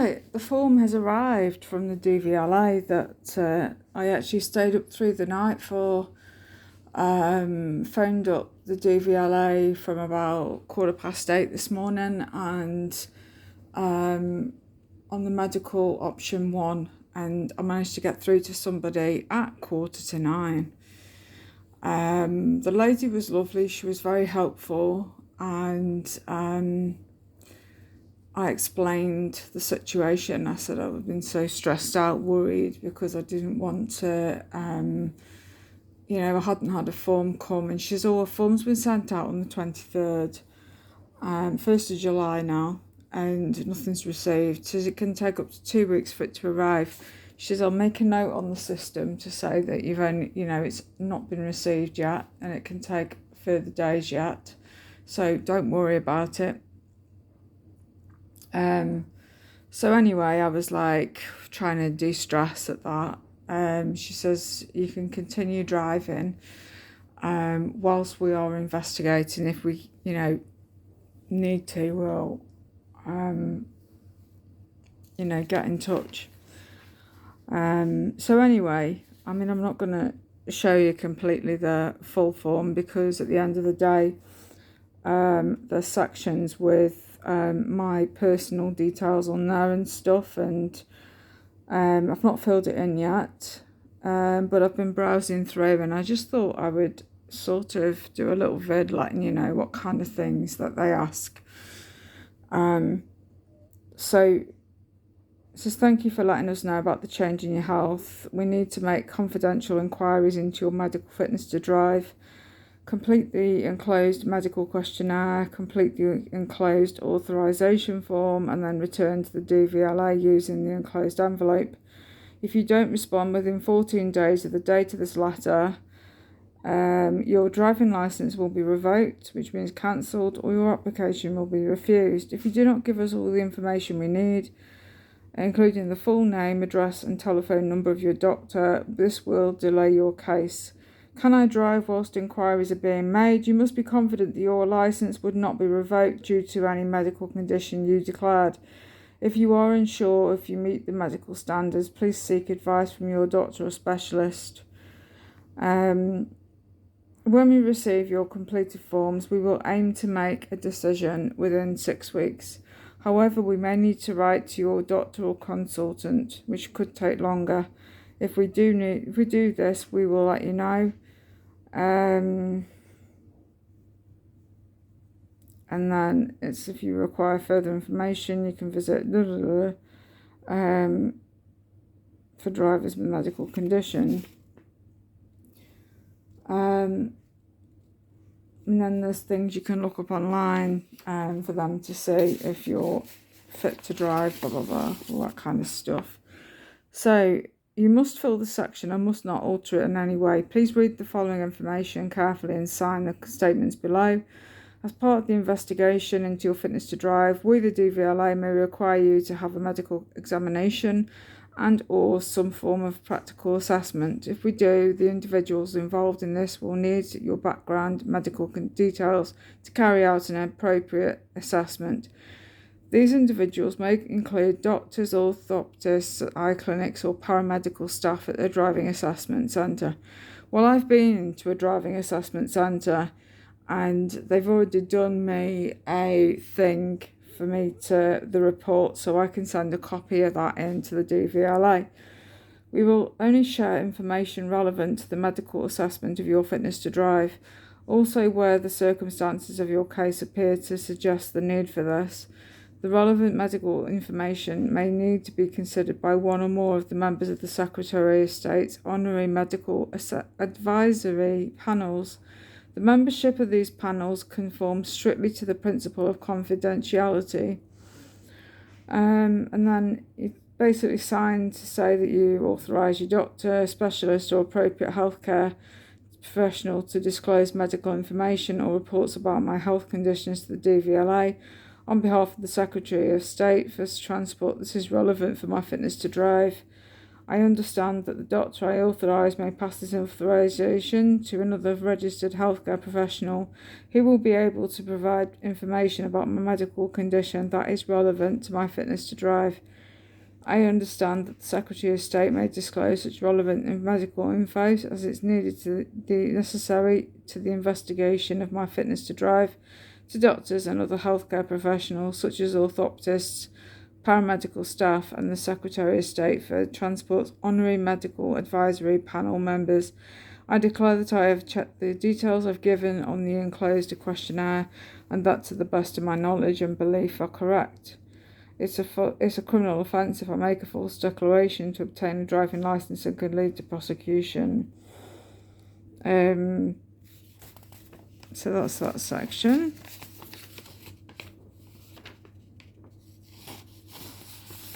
Right, the form has arrived from the DVLA that I actually stayed up through the night for. Phoned up the DVLA from about 8:15 this morning, and on the medical option 1, and I managed to get through to somebody at 9:15. The lady was lovely, she was very helpful, and I explained the situation. I said I've been so stressed out, worried, because I didn't want to, I hadn't had a form come. And she says, a form's been sent out on the 23rd, 1st of July now, and nothing's received. She says it can take up to 2 weeks for it to arrive. She says, I'll make a note on the system to say that you've only, it's not been received yet, and it can take further days yet. So don't worry about it. So anyway, I was like trying to de-stress at that. She says you can continue driving whilst we are investigating. If we, need to, we'll, get in touch. So anyway, I'm not going to show you completely the full form, because at the end of the day, there's sections with my personal details on there and stuff, and I've not filled it in yet, but I've been browsing through, and I just thought I would sort of do a little vid letting you know what kind of things that they ask. So it says, thank you for letting us know about the change in your health. We need to make confidential inquiries into your medical fitness to drive. Complete the enclosed medical questionnaire, complete the enclosed authorization form, and then return to the DVLA using the enclosed envelope. If you don't respond within 14 days of the date of this letter, your driving license will be revoked, which means cancelled, or your application will be refused. If you do not give us all the information we need, including the full name, address, and telephone number of your doctor, this will delay your case. Can I drive whilst inquiries are being made? You must be confident that your licence would not be revoked due to any medical condition you declared. If you are unsure if you meet the medical standards, please seek advice from your doctor or specialist. When we receive your completed forms, we will aim to make a decision within 6 weeks. However, we may need to write to your doctor or consultant, which could take longer. If we do this, we will let you know. And then it's, if you require further information, you can visit for drivers with medical condition. And then there's things you can look up online for them to see if you're fit to drive, blah, blah, blah, all that kind of stuff. So you must fill the section and must not alter it in any way. Please read the following information carefully and sign the statements below. As part of the investigation into your fitness to drive, we, the DVLA, may require you to have a medical examination and or some form of practical assessment. If we do, the individuals involved in this will need your background medical details to carry out an appropriate assessment. These individuals may include doctors, orthoptists, eye clinics, or paramedical staff at the driving assessment centre. Well, I've been to a driving assessment centre, and they've already done me a thing for me to the report, so I can send a copy of that in to the DVLA. We will only share information relevant to the medical assessment of your fitness to drive. Also, where the circumstances of your case appear to suggest the need for this, the relevant medical information may need to be considered by one or more of the members of the Secretary of State's honorary medical advisory panels. The membership of these panels conforms strictly to the principle of confidentiality. And then you basically sign to say that you authorise your doctor, specialist, or appropriate healthcare professional to disclose medical information or reports about my health conditions to the DVLA on behalf of the Secretary of State for transport. This is relevant for my fitness to drive. I understand that the doctor I authorise may pass this authorisation to another registered healthcare professional who will be able to provide information about my medical condition that is relevant to my fitness to drive. I understand that the Secretary of State may disclose such relevant medical info as it's needed to be necessary to the investigation of my fitness to drive to doctors and other healthcare professionals such as orthoptists, paramedical staff and the Secretary of State for Transport's Honorary Medical Advisory Panel members. I declare that I have checked the details I've given on the enclosed questionnaire and that to the best of my knowledge and belief are correct. It's a criminal offence if I make a false declaration to obtain a driving licence and could lead to prosecution. So that's that section.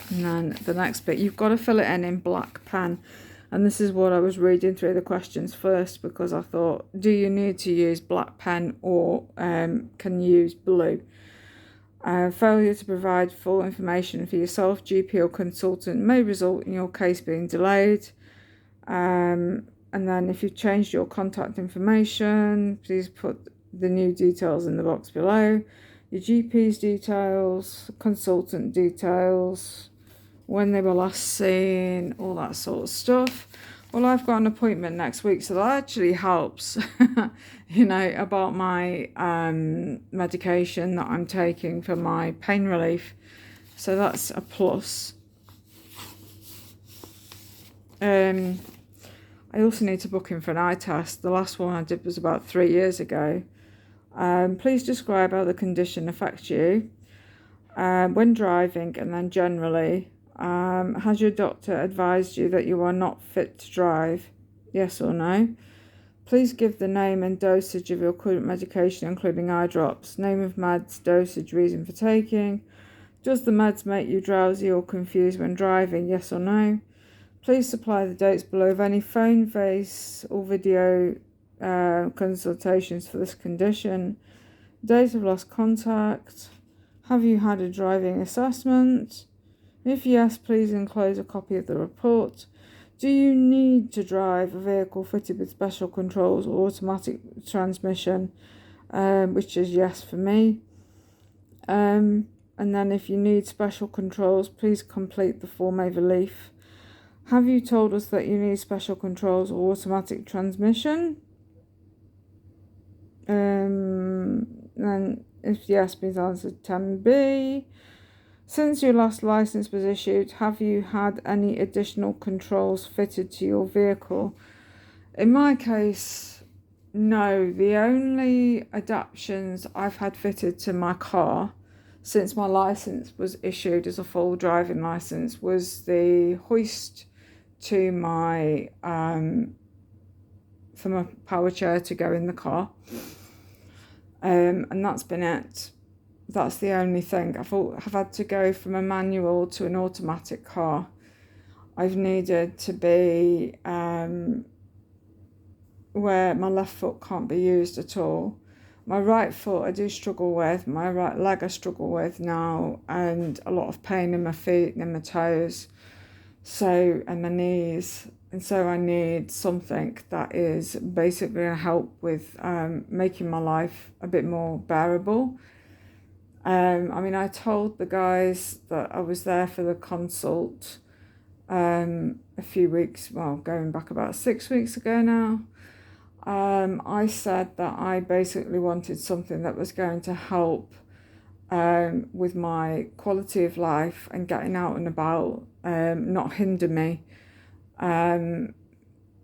And then the next bit, you've got to fill it in black pen. And this is what I was reading through the questions first because I thought, do you need to use black pen or can you use blue? Failure to provide full information for yourself, GP or consultant may result in your case being delayed. And then if you've changed your contact information, please put the new details in the box below. Your GP's details, consultant details, when they were last seen, all that sort of stuff. Well, I've got an appointment next week, so that actually helps, about my medication that I'm taking for my pain relief. So that's a plus. I also need to book in for an eye test. The last one I did was about 3 years ago. Please describe how the condition affects you when driving and then generally. Has your doctor advised you that you are not fit to drive? Yes or no? Please give the name and dosage of your current medication, including eye drops. Name of meds, dosage, reason for taking. Does the meds make you drowsy or confused when driving? Yes or no? Please supply the dates below of any phone, face, or video consultations for this condition. Date of lost contact. Have you had a driving assessment? If yes, please enclose a copy of the report. Do you need to drive a vehicle fitted with special controls or automatic transmission? Which is yes for me. And then if you need special controls, please complete the Form A relief. Have you told us that you need special controls or automatic transmission? Then if yes, please answer 10B. Since your last license was issued, have you had any additional controls fitted to your vehicle? In my case, no. The only adaptions I've had fitted to my car since my license was issued as a full driving license was the hoist to my for my power chair to go in the car. And that's been it. That's the only thing. I've had to go from a manual to an automatic car. I've needed to be where my left foot can't be used at all. My right foot I do struggle with, my right leg I struggle with now, and a lot of pain in my feet and in my toes, and my knees. And so I need something that is basically going to help with making my life a bit more bearable. I told the guys that I was there for the consult a few weeks, going back about 6 weeks ago now. I said that I basically wanted something that was going to help with my quality of life and getting out and about, not hinder me. The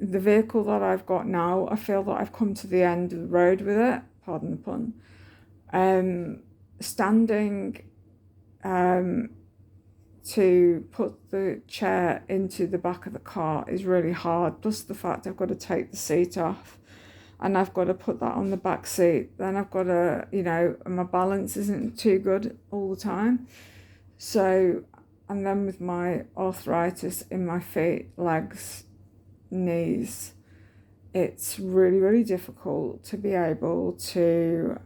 vehicle that I've got now, I feel that I've come to the end of the road with it, pardon the pun. Standing to put the chair into the back of the car is really hard, plus the fact I've got to take the seat off and I've got to put that on the back seat. Then I've got to, my balance isn't too good all the time. So, and then with my arthritis in my feet, legs, knees, it's really, really difficult to be able to,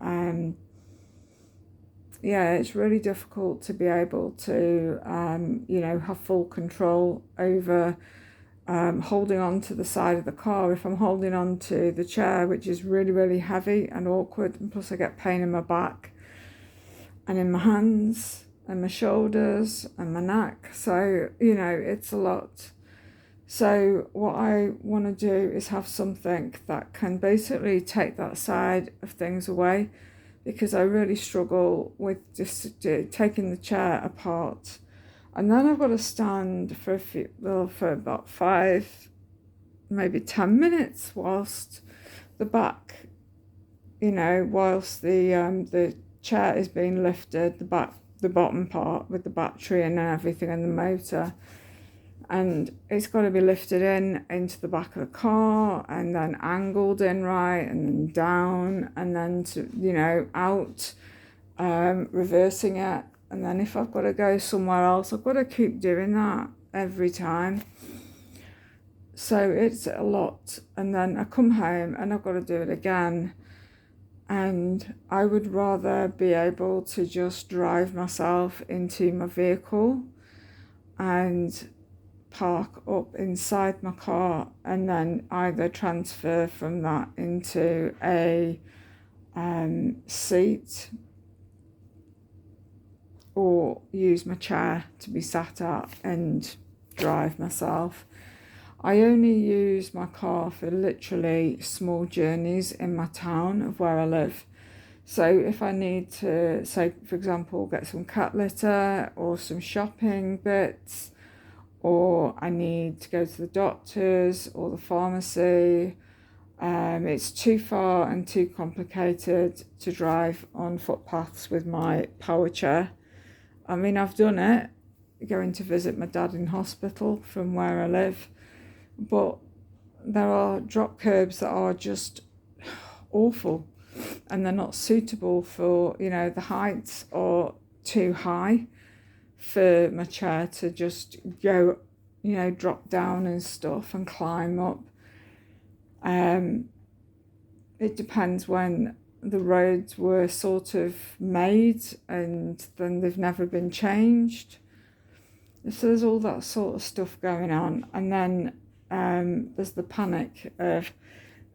it's really difficult to be able to, have full control over holding on to the side of the car. If I'm holding on to the chair, which is really, really heavy and awkward, and plus I get pain in my back and in my hands, and my shoulders and my neck. So, you know, it's a lot. So what I want to do is have something that can basically take that side of things away, because I really struggle with just taking the chair apart. And then I've got to stand for for about 5, maybe 10 minutes whilst the back, you know, whilst the chair is being lifted, the bottom part with the battery and everything and the motor, and it's got to be lifted into the back of the car and then angled in right and then down and then to, you know, out, reversing it. And then if I've got to go somewhere else, I've got to keep doing that every time. So it's a lot. And then I come home and I've got to do it again. And I would rather be able to just drive myself into my vehicle and park up inside my car and then either transfer from that into a seat or use my chair to be sat at and drive myself. I only use my car for literally small journeys in my town of where I live. So if I need to, say, for example, get some cat litter or some shopping bits, or I need to go to the doctor's or the pharmacy, it's too far and too complicated to drive on footpaths with my power chair. I mean, I've done it, going to visit my dad in hospital from where I live, but there are drop curbs that are just awful and they're not suitable for, you know, the heights are too high for my chair to just go, you know, drop down and stuff and climb up. It depends when the roads were sort of made and then they've never been changed. So there's all that sort of stuff going on. And then there's the panic of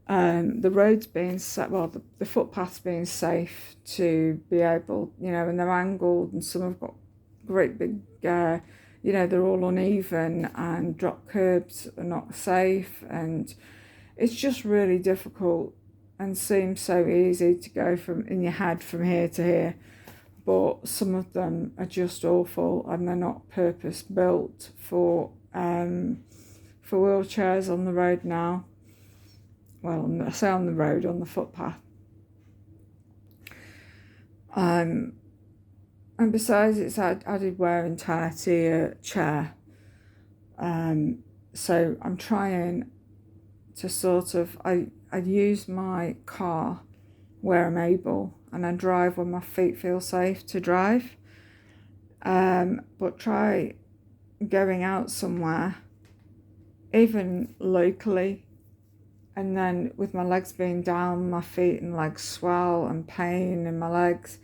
the roads being the footpaths being safe to be able, you know, and they're angled and some have got great big, you know, they're all uneven and drop curbs are not safe, and it's just really difficult and seems so easy to go from in your head from here to here, but some of them are just awful and they're not purpose built for wheelchairs on the road now. Well, I say on the road, on the footpath. And besides, it's added wear and tear to your chair. So I'm trying to sort of, I use my car where I'm able, and I drive when my feet feel safe to drive. But try going out somewhere, even locally, and then with my legs being down, my feet and legs swell and pain in my legs,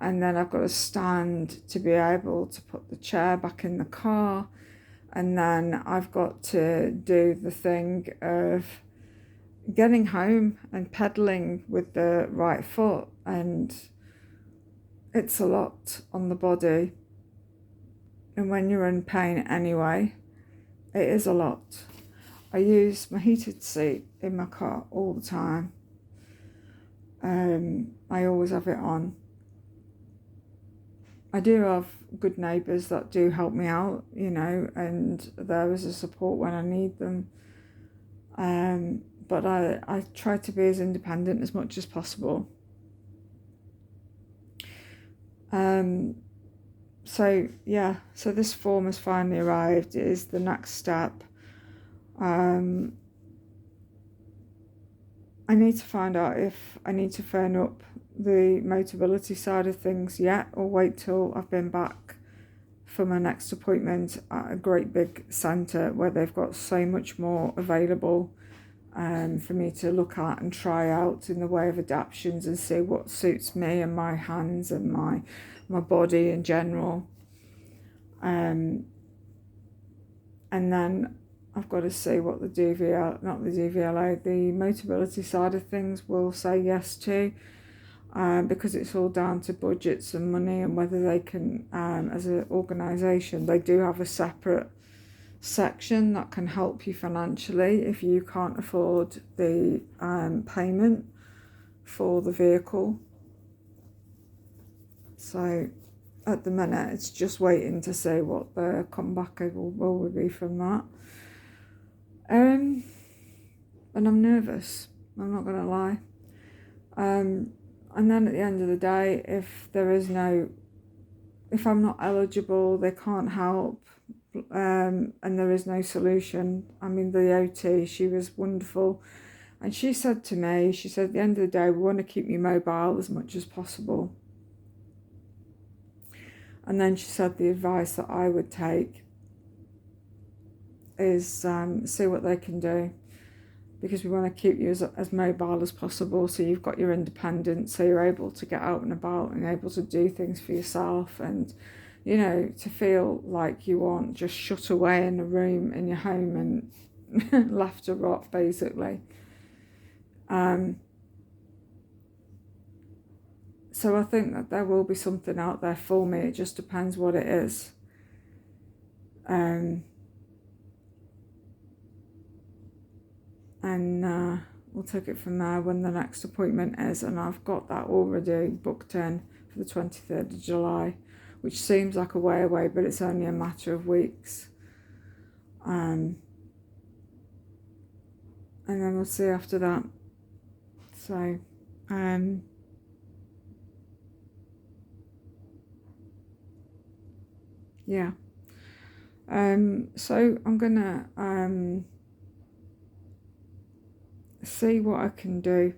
and then I've got to stand to be able to put the chair back in the car, and then I've got to do the thing of getting home and pedaling with the right foot, and it's a lot on the body. And when you're in pain anyway, it is a lot. I use my heated seat in my car all the time. I always have it on. I do have good neighbours that do help me out, you know, and there is a support when I need them. But I try to be as independent as much as possible. So this form has finally arrived. It is the next step. I need to find out if I need to phone up the Motability side of things yet, or wait till I've been back for my next appointment at a great big centre where they've got so much more available for me to look at and try out in the way of adaptions and see what suits me and my hands and my body in general. And then I've got to see what the the Motability side of things will say yes to. because it's all down to budgets and money and whether they can, as an organisation, they do have a separate section that can help you financially if you can't afford the payment for the vehicle. So at the minute it's just waiting to see what the comeback will be from that. And I'm nervous, I'm not gonna lie. And then at the end of the day, if I'm not eligible, they can't help, and there is no solution. I mean, the OT, she was wonderful, and she said to me, she said, at the end of the day, we want to keep you mobile as much as possible. And then she said the advice that I would take is see what they can do, because we want to keep you as mobile as possible, so you've got your independence, so you're able to get out and about and able to do things for yourself, and to feel like you aren't just shut away in a room in your home and left to rot, basically. So I think that there will be something out there for me. It just depends what it is. And we'll take it from there when the next appointment is, and I've got that already booked in for the 23rd of July, which seems like a way away, but it's only a matter of weeks. And then we'll see after that. So yeah. So I'm gonna see what I can do.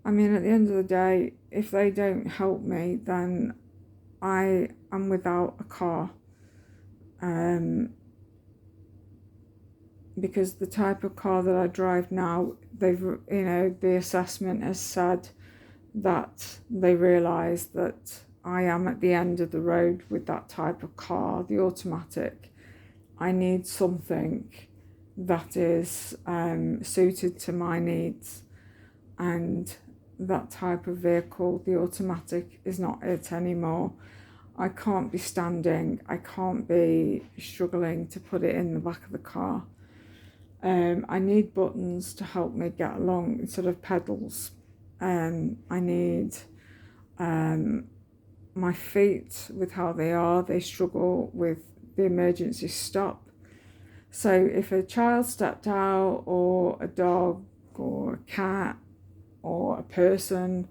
I mean, at the end of the day, if they don't help me, then I am without a car. Because the type of car that I drive now, the assessment has said that they realise that I am at the end of the road with that type of car, the automatic. I need something that is suited to my needs, and that type of vehicle, the automatic, is not it anymore. I can't be standing, I can't be struggling to put it in the back of the car. I need buttons to help me get along instead of pedals. I need my feet, with how they struggle with the emergency stop. So if a child stepped out, or a dog or a cat or a person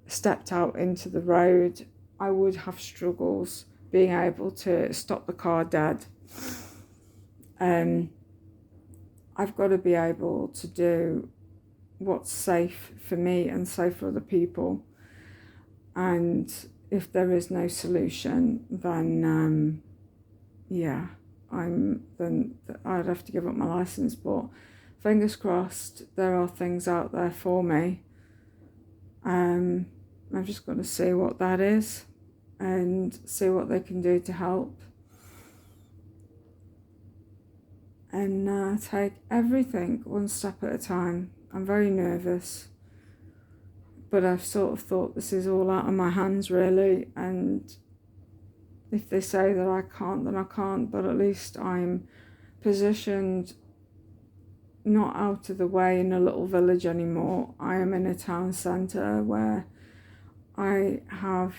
stepped out into the road, I would have struggles being able to stop the car dead. I've got to be able to do what's safe for me and safe for other people. And if there is no solution, then then I'd have to give up my license. But fingers crossed, there are things out there for me. I've just got to see what that is and see what they can do to help. And take everything one step at a time. I'm very nervous, but I've sort of thought this is all out of my hands, really, and if they say that I can't, then I can't, but at least I'm positioned not out of the way in a little village anymore. I am in a town centre where I have,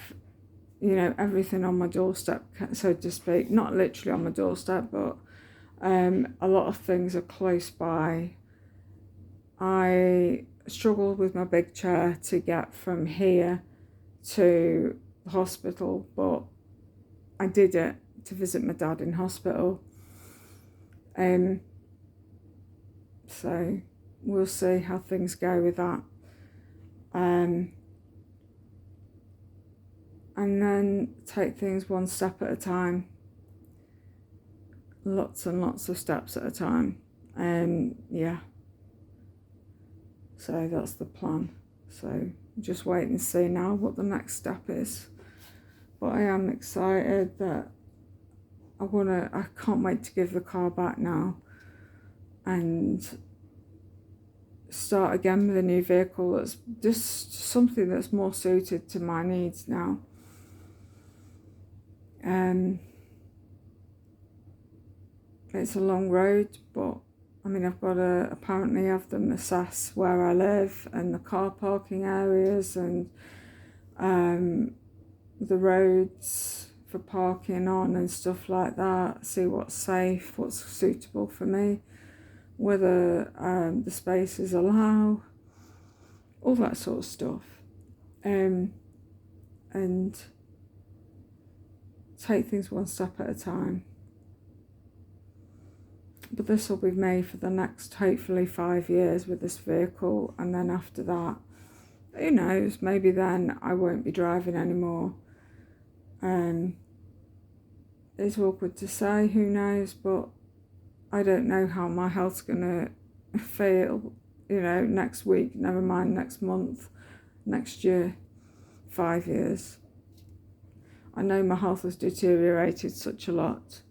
everything on my doorstep, so to speak. Not literally on my doorstep, but a lot of things are close by. I struggled with my big chair to get from here to the hospital, but I did it to visit my dad in hospital. So we'll see how things go with that. And then take things one step at a time. Lots and lots of steps at a time. So that's the plan. So just wait and see now what the next step is. But I am excited that I can't wait to give the car back now. And start again with a new vehicle that's just something that's more suited to my needs now. It's a long road, but I mean, I've got to apparently have them assess where I live and the car parking areas and the roads for parking on and stuff like that, see what's safe, what's suitable for me, whether the spaces allow, all that sort of stuff, and take things one step at a time. But this will be me for the next, hopefully, 5 years with this vehicle, and then after that, who knows, maybe then I won't be driving anymore. It's awkward to say, who knows, but I don't know how my health's going to feel, next week, never mind next month, next year, 5 years. I know my health has deteriorated such a lot,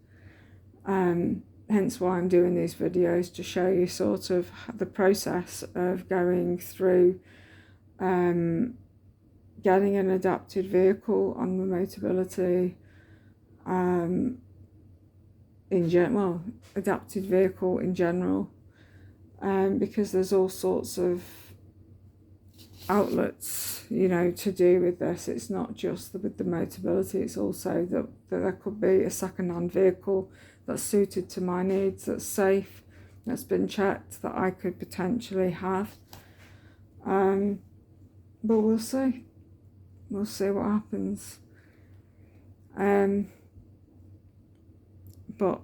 hence why I'm doing these videos, to show you sort of the process of going through getting an adapted vehicle on the Motability, adapted vehicle in general, because there's all sorts of outlets, to do with this. It's not just with the Motability, it's also that there could be a second-hand vehicle that's suited to my needs, that's safe, that's been checked, that I could potentially have. But we'll see. We'll see what happens. But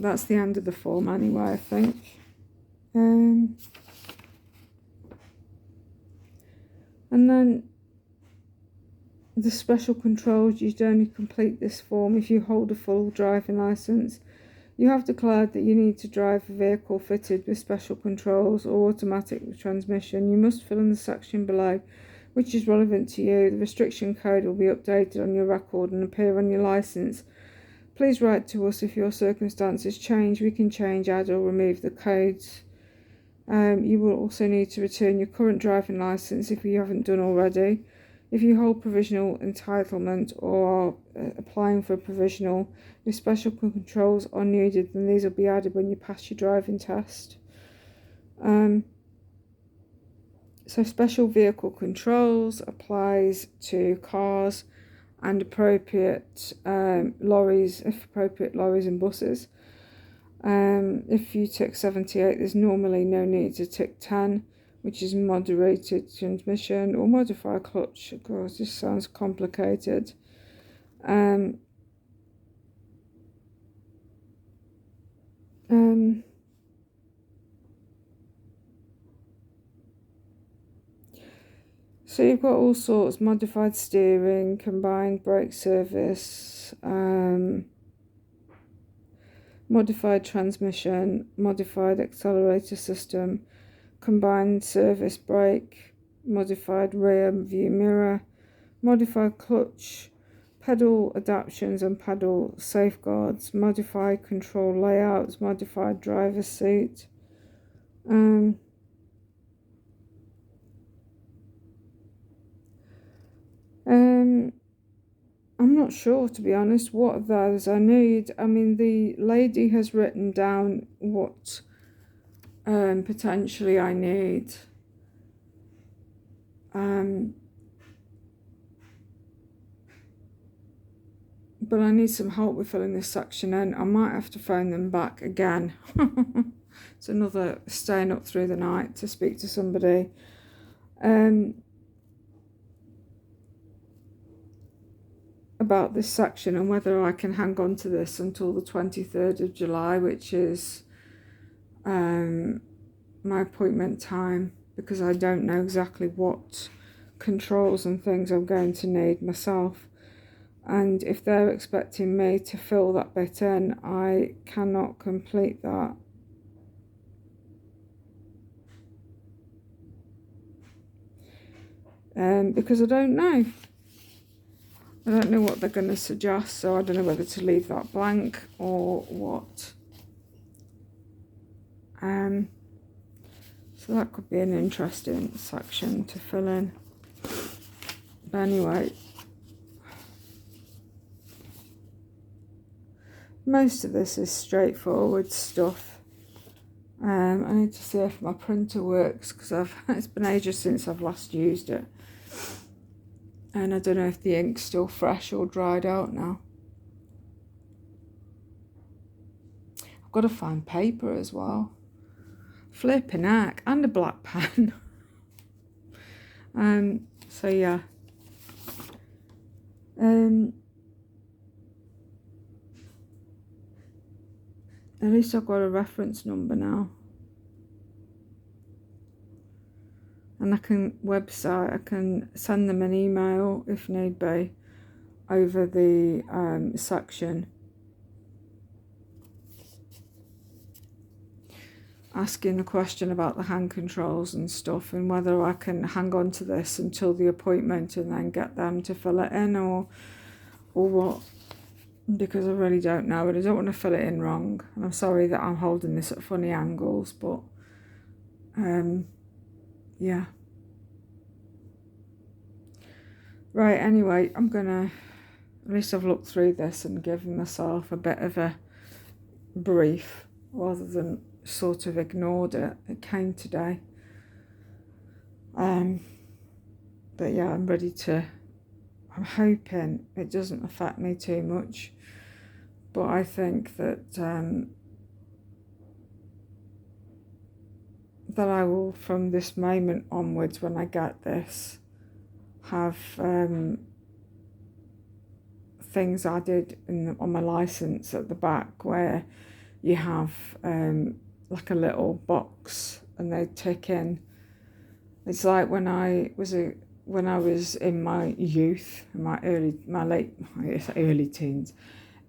that's the end of the form anyway, I think. And then the special controls, you'd only complete this form if you hold a full driving licence. You have declared that you need to drive a vehicle fitted with special controls or automatic transmission. You must fill in the section below which is relevant to you. The restriction code will be updated on your record and appear on your licence. Please write to us if your circumstances change. We can change, add or remove the codes. You will also need to return your current driving licence if you haven't done already. If you hold provisional entitlement or are applying for a provisional, if special controls are needed, then these will be added when you pass your driving test. So special vehicle controls applies to cars and appropriate lorries, if appropriate, lorries and buses. If you tick 78, there's normally no need to tick 10, which is moderated transmission or modified clutch. Of course, this sounds complicated. So you've got all sorts: modified steering, combined brake service, modified transmission, modified accelerator system, combined service brake, modified rear view mirror, modified clutch, pedal adaptions and pedal safeguards, modified control layouts, modified driver's seat. I'm not sure, to be honest, what of those I need. I mean, the lady has written down what potentially I need. But I need some help with filling this section in. I might have to phone them back again. It's another staying up through the night to speak to somebody. About this section and whether I can hang on to this until the 23rd of July, which is my appointment time, because I don't know exactly what controls and things I'm going to need myself. And if they're expecting me to fill that bit in, I cannot complete that. Because I don't know. I don't know what they're going to suggest, so I don't know whether to leave that blank or what. So that could be an interesting section to fill in. But anyway, most of this is straightforward stuff. I need to see if my printer works, because it's been ages since I've last used it. And I don't know if the ink's still fresh or dried out now. I've got to find paper as well. Flipping heck, and a black pen. So yeah. At least I've got a reference number now. And I can send them an email if need be over the section asking a question about the hand controls and stuff, and whether I can hang on to this until the appointment and then get them to fill it in, or what, because I really don't know, and I don't want to fill it in wrong. And I'm sorry that I'm holding this at funny angles, but yeah. Right, anyway, I'm gonna, at least I've looked through this and given myself a bit of a brief rather than sort of ignored it. It came today. But yeah, I'm ready to, I'm hoping it doesn't affect me too much, but I think that that I will, from this moment onwards, when I get this, have things added on my license at the back, where you have like a little box and they tick in. It's like when I was in my youth, early teens.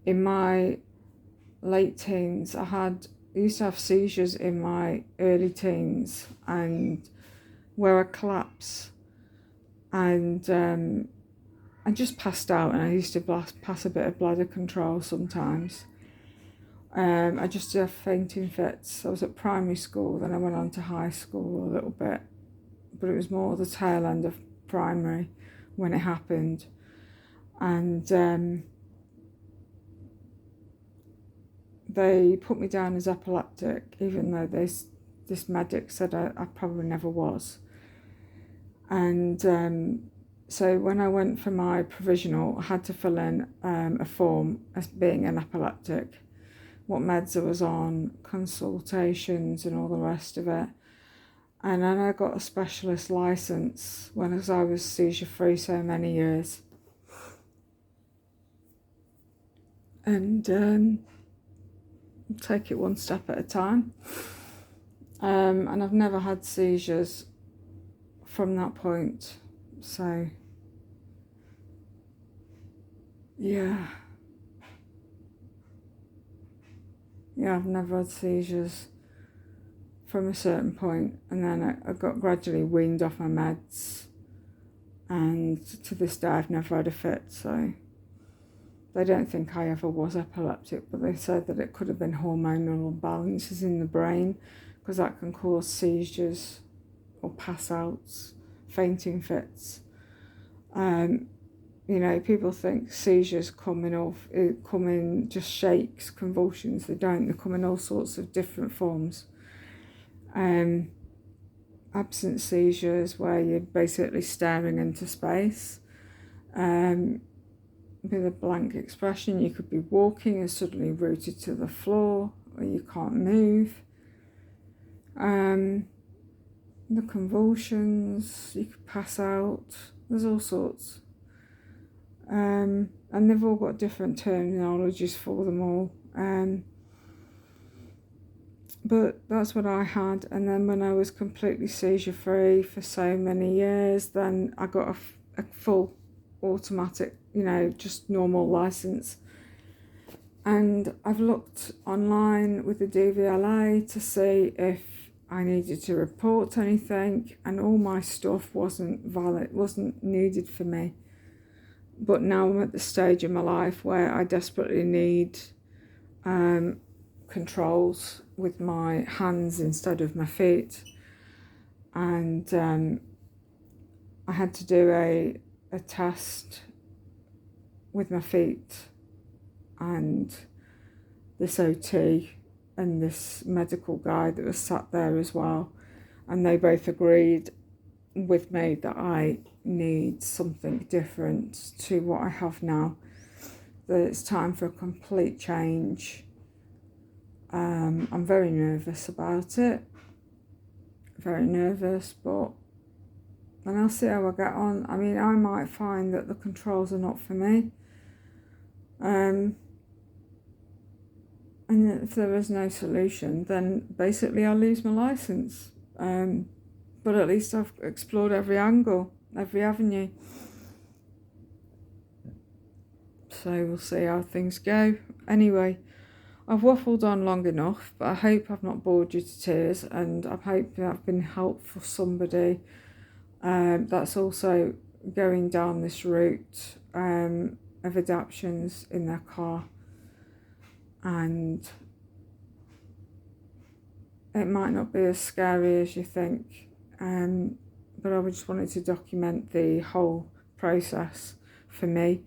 In my late teens, I used to have seizures in my early teens, and where I collapsed, and I just passed out, and I used to pass a bit of bladder control sometimes. I just have fainting fits. I was at primary school, then I went on to high school a little bit, but it was more the tail end of primary when it happened. And they put me down as epileptic, even though this medic said I probably never was. And so when I went for my provisional, I had to fill in a form as being an epileptic, what meds I was on, consultations and all the rest of it. And then I got a specialist license as I was seizure free so many years. And take it one step at a time. And I've never had seizures from that point. So yeah, I've never had seizures from a certain point, and then I got gradually weaned off my meds, and to this day I've never had a fit. So they don't think I ever was epileptic, but they said that it could have been hormonal imbalances in the brain, because that can cause seizures or pass outs, fainting fits. People think seizures come in just shakes, convulsions. They don't. They come in all sorts of different forms. Absent seizures, where you're basically staring into space. With a blank expression, you could be walking and suddenly rooted to the floor, or you can't move. The convulsions, you could pass out. There's all sorts. And they've all got different terminologies for them all. But that's what I had. And then when I was completely seizure free for so many years, then I got a full automatic, just normal license. And I've looked online with the DVLA to see if I needed to report anything, and all my stuff wasn't valid, wasn't needed for me. But now I'm at the stage in my life where I desperately need controls with my hands instead of my feet. and I had to do a test with my feet, and this OT and this medical guy that was sat there as well, and they both agreed with me that I need something different to what I have now, that it's time for a complete change. I'm very nervous about it, very nervous, but and I'll see how I get on. I mean, I might find that the controls are not for me, and if there is no solution, then basically I'll lose my license. But at least I've explored every angle, every avenue. So we'll see how things go. Anyway, I've waffled on long enough, but I hope I've not bored you to tears, and I hope that I've been helpful for somebody that's also going down this route of adaptions in their car. And it might not be as scary as you think, but I just wanted to document the whole process for me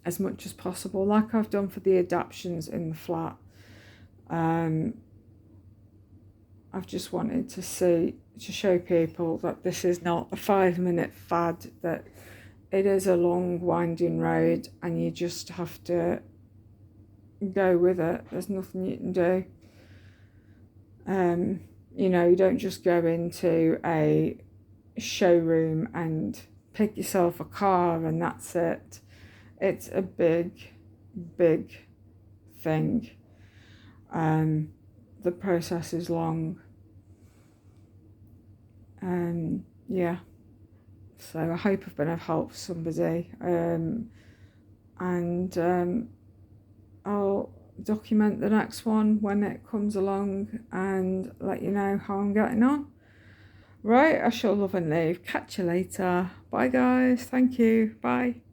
as much as possible, like I've done for the adaptions in the flat. I've just wanted to show people that this is not a 5-minute fad, that it is a long winding road and you just have to go with it. There's nothing you can do. You know, you don't just go into a showroom and pick yourself a car and that's it. It's a big thing. The process is long. Yeah. So I hope I've been of help for somebody. I'll document the next one when it comes along and let you know how I'm getting on. Right, I shall love and leave. Catch you later. Bye guys. Thank you. Bye.